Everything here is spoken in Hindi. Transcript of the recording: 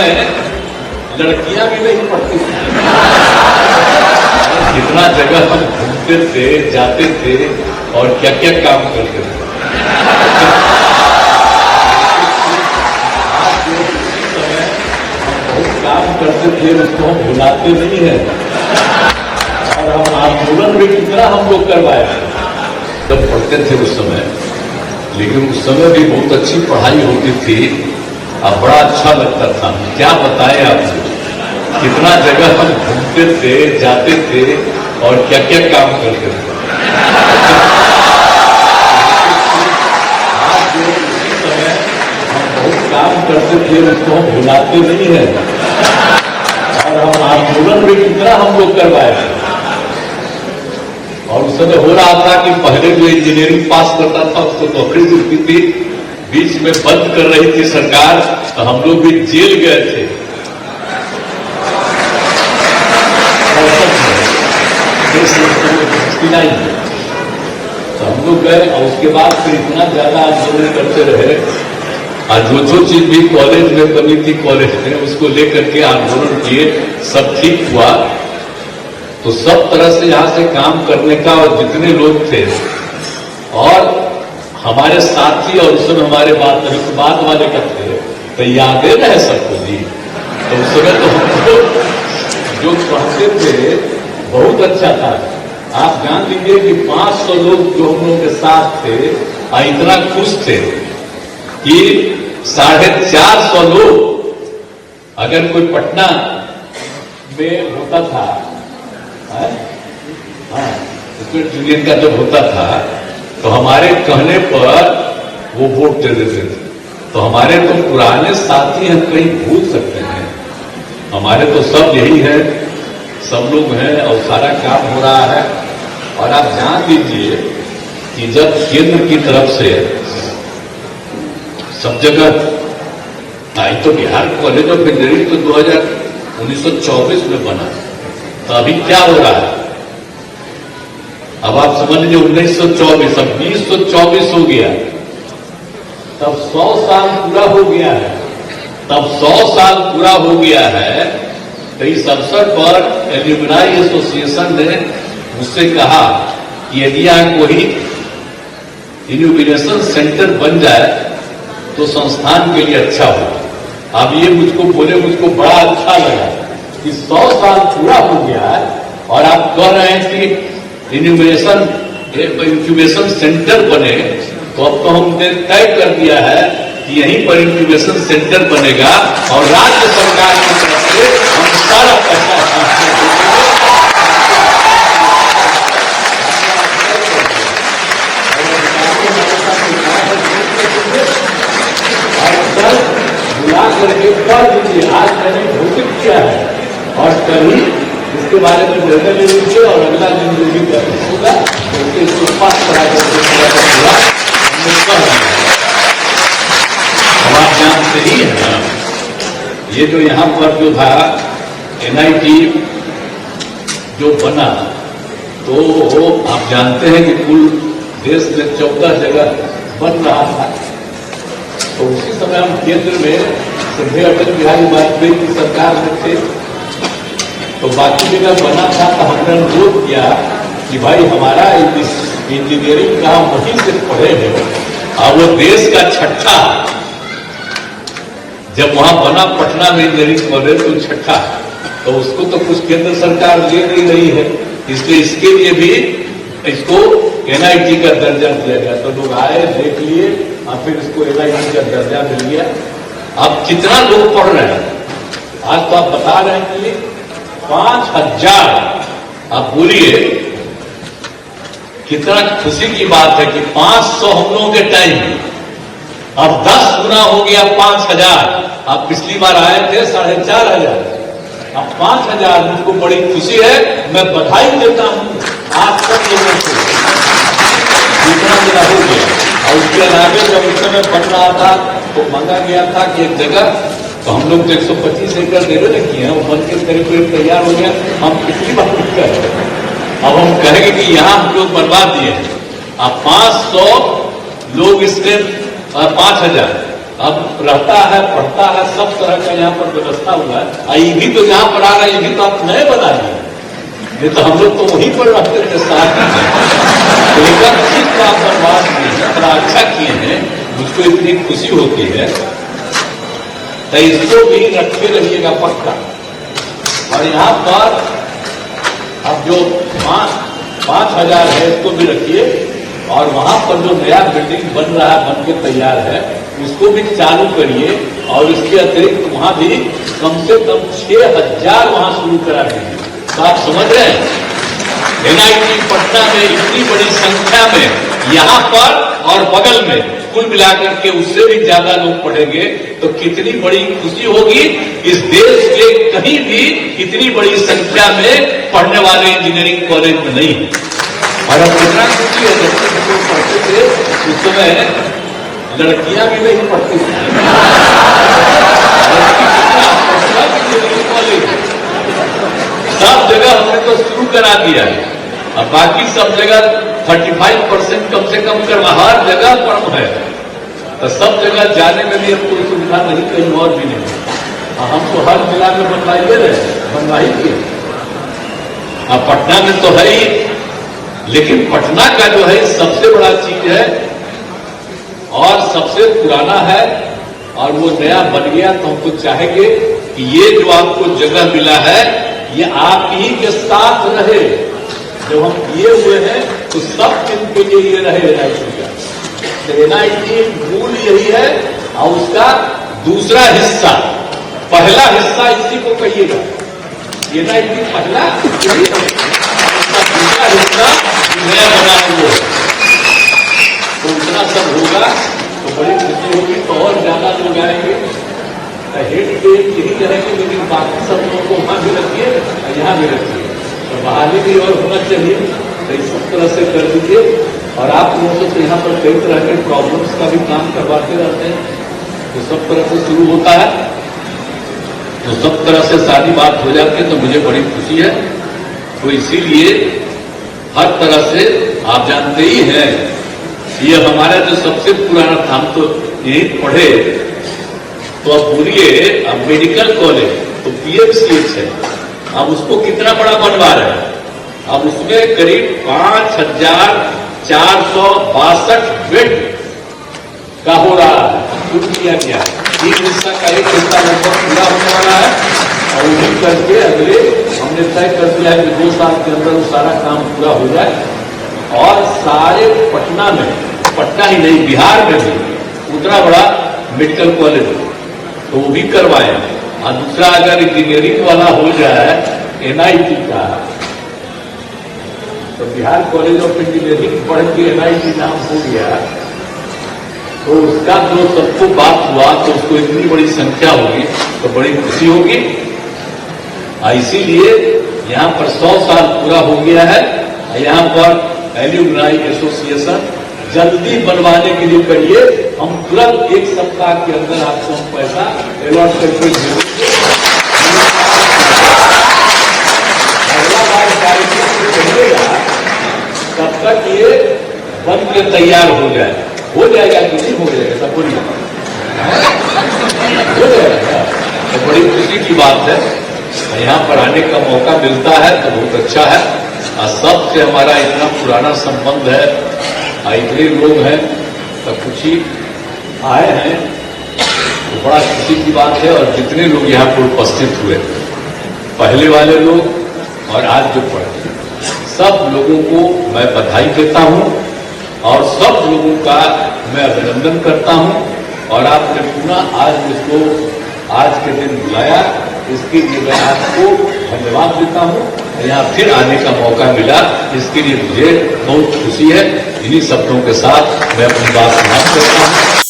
में लड़कियां भी नहीं पढ़ती थी। कितना जगह हम घूमते थे, जाते थे और क्या क्या काम करते थे। आज जो समय हम बहुत काम करते थे उसको हम भुलाते नहीं है। और हम आंदोलन भी कितना हम लोग करवाए जब पढ़ते थे उस समय, लेकिन उस समय भी बहुत अच्छी पढ़ाई होती थी और बड़ा अच्छा लगता था। क्या बताएं आपको, कितना जगह हम घूमते थे, जाते थे और क्या क्या काम करते थे। आज जो उसी समय हम बहुत काम करते थे उसको हम भुलाते नहीं है। और हम आंदोलन भी कितना हम लोग करवाए। और उस समय हो रहा था कि पहले जो इंजीनियरिंग पास करता था उसको नौकरी मिलती थी, बीच में बंद कर रही थी सरकार, तो हम लोग भी जेल गए थे। तो हम लोग गए और उसके बाद फिर इतना ज्यादा आंदोलन करते रहे। और जो चीज भी कॉलेज में बनी थी, कॉलेज में उसको लेकर के आंदोलन किए, सब ठीक हुआ। तो सब तरह से यहां से काम करने का, और जितने लोग थे और हमारे साथी और उस समय हमारे बाद वाले का थे, तो यादें रहे सबको जी। तो उस समय तो हमको जो पढ़ते थे बहुत अच्छा था। आप जान लीजिए कि 500 लोग जो हम लोगों के साथ थे और इतना खुश थे कि 450 लोग, अगर कोई पटना में होता था, स्टूडेंट यूनियन का जब होता था, तो हमारे कहने पर वो वोट दे देते थे। तो हमारे तो पुराने साथी हम कहीं भूल सकते हैं, हमारे तो सब यही है, सब लोग हैं और सारा काम हो रहा है। और आप जान लीजिए कि जब केंद्र की तरफ से सब जगह आई, तो बिहार कॉलेज ऑफ इंजीनियरिंग तो 1924 में बना, तो अभी क्या हो रहा है, अब आप समझ लीजिए 1924, अब 2024 हो गया, तब 100 साल पूरा हो गया है। तब 100 साल पूरा हो गया है, तो इस अवसर पर एल्यूमिनाई एसोसिएशन ने मुझसे कहा कि यदि यहाँ कोई इनोवेशन सेंटर बन जाए तो संस्थान के लिए अच्छा हो। अब ये मुझको बोले, मुझको बड़ा अच्छा लगा कि 100 साल पूरा हो गया है और आप कह रहे हैं कि इंक्यूबेशन सेंटर बने। तो अब तो हमने तय कर दिया है कि यहीं पर इंक्यूबेशन सेंटर बनेगा और राज्य सरकार की तरफ से हम सारा पैसा बुला करके पढ़ दीजिए। आज मैंने घोषित किया है और कल इसके बारे में निर्णय ले लीजिए और अगला दिन जो भी होगा उसके पास करा करके आप जानते ही है। ये जो यहाँ पर जो था NIT जो बना, तो आप जानते हैं कि कुल देश में 14 जगह बन रहा था। तो उसी समय हम केंद्र में श्रद्धेय अटल बिहारी वाजपेयी की सरकार में थे, तो बाकी जगह बना था। तो हमने अनुरोध किया कि भाई हमारा इंजीनियरिंग का वहीं से पढ़े हैं और वो देश का छठा, जब वहां बना पटना में इंजीनियरिंग कॉलेज तो छठा, तो उसको तो कुछ केंद्र सरकार ले नहीं रही है, इसलिए इसके लिए भी इसको NIT का दर्जा दिया गया। तो लोग आए, देख लिए और फिर इसको NIT का दर्जा मिल गया। अब कितना लोग पढ़ रहे हैं, आज तो आप बता रहे हैं कि 5000। आप बोलिए कितना खुशी की बात है कि 500 हम लोगों के टाइम में, अब 10 गुना हो गया 5000। आप पिछली बार आए थे 4500, अब 5000। मुझको बड़ी खुशी है, मैं बधाई देता हूं आप सब लोगों को, जितना मेरा हो गया। और उसके अलावा जब उस समय बन रहा था तो मांगा गया था कि एक जगह, तो हम लोग 125 एकड़ दे रहे किए हैं, वो बन के करीब तैयार हो गया। हम पिछली बार कर रहे हैं, अब हम कहेंगे कि यहां हम लोग बनवा दिए हैं। अब 500 लोग इसमें 5000, अब रहता है, पढ़ता है, सब तरह का यहाँ पर व्यवस्था हुआ है। ये भी तो यहाँ पर आ रहा है, ये भी तो आप नए बना दिए, ये तो हम लोग तो वहीं पर रहते थे साथ में। लेकिन चीज को आप बर्बाद किए हैं, बड़ा अच्छा किए हैं, मुझको इतनी खुशी होती है। तो इसको भी रखे रहिएगा पक्का। और यहाँ पर अब जो 5,000 है इसको भी रखिए, और वहां पर जो नया बिल्डिंग बन रहा है, बन के तैयार है, उसको भी चालू करिए। और इसके अतिरिक्त वहां भी कम से कम 6,000 वहां शुरू करा दीजिए। तो आप समझ रहे हैं एनआईटी पटना में इतनी बड़ी संख्या में यहाँ पर और बगल में कुल मिलाकर के उससे भी ज्यादा लोग पढ़ेंगे, तो कितनी बड़ी खुशी होगी। इस देश के कहीं भी इतनी बड़ी संख्या में पढ़ने वाले इंजीनियरिंग कॉलेज में नहीं है। और अब इतना खुशी है, जब हम लोग पढ़ते थे उस समय लड़कियां भी नहीं पढ़ती थी। सब जगह हमने तो शुरू करा दिया है। अब बाकी सब जगह 35% कम से कम करवा, हर जगह परम है। तो सब जगह जाने में भी अब कोई सुविधा नहीं, कहीं और भी नहीं। हम तो हर जिला में बनवाइए रहे, बनवाइए। अब पटना में तो है ही, लेकिन पटना का जो है सबसे बड़ा चीज है और सबसे पुराना है, और वो नया बन गया। तो हम तो चाहेंगे कि ये जो आपको जगह मिला है, ये आप ही के साथ रहे। जब हम किए हुए हैं तो सब दिन के लिए ये रहे एनआईटी का। तो एनआईटी मूल यही है, और उसका दूसरा हिस्सा, पहला हिस्सा इसी को कहिएगा। एनआईटी पहला, उसका दूसरा हिस्सा नया बना हुआ है। तो उतना सब होगा तो बड़ी खुशी होगी, तो और ज्यादा लोग आएंगे। हेड पे यही करेंगे, लेकिन बाकी सब लोगों को वहां भी रखिए और यहाँ भी रखिए। तो बहाली भी और होना चाहिए, तो इस सब तरह से कर दीजिए। और आप लोगों से तो यहाँ पर कई तरह के प्रॉब्लम्स का भी काम करवाते रहते हैं, तो सब तरह से शुरू होता है, तो सब तरह से सारी बात हो जाती है। तो मुझे बड़ी खुशी है। तो इसीलिए हर तरह से आप जानते ही हैं, ये हमारा जो सबसे पुराना था, हम तो यही पढ़े। तो अब बोलिए, अब मेडिकल कॉलेज तो पीएमसीएच है, अब उसको कितना बड़ा बनवा रहे हैं। अब उसमें करीब 5,462 बेड का हो रहा है, शुरू किया गया। एक हिस्सा का एक हिस्सा लगभग पूरा होने वाला है, और उन्हीं करके अगले हमने तय कर दिया है कि 2 साल के अंदर वो सारा काम पूरा हो जाए। और सारे पटना में, पटना ही नहीं बिहार में भी उतना बड़ा मेडिकल कॉलेज है, तो वो भी करवाए। और दूसरा, अगर इंजीनियरिंग वाला हो जाए एनआईटी का, तो बिहार कॉलेज ऑफ इंजीनियरिंग पढ़ के एनआईटी नाम हो गया, तो उसका जो सबको बात हुआ, तो उसको इतनी बड़ी संख्या होगी तो बड़ी खुशी होगी। इसीलिए यहाँ पर 100 साल पूरा हो गया है। यहाँ पर एल्यूमनाई एसोसिएशन जल्दी बनवाने के लिए करिए, हम तुरंत 1 सप्ताह के अंदर आपको हम पैसा अलॉट करके देंगे। अगला बार कार्यक्रम करिएगा, तब तक ये बन के तैयार हो जाए। हो जाएगा कि नहीं हो जाएगा, सब बोलिए हो जाएगा। तो बड़ी खुशी की बात है, यहाँ पर आने का मौका मिलता है तो बहुत अच्छा है। और सबसे हमारा इतना पुराना संबंध है, इतने लोग हैं, तो कुछ ही आए हैं, तो बड़ा खुशी की बात है। और जितने लोग यहाँ पर उपस्थित हुए, पहले वाले लोग और आज जो पढ़े, सब लोगों को मैं बधाई देता हूँ और सब लोगों का मैं अभिनंदन करता हूँ। और आपने पुनः आज मुझको आज के दिन बुलाया, इसके लिए मैं आपको धन्यवाद देता हूँ। यहाँ फिर आने का मौका मिला, इसके लिए मुझे बहुत खुशी है। इन्हीं शब्दों के साथ मैं अपनी बात समाप्त करता हूँ।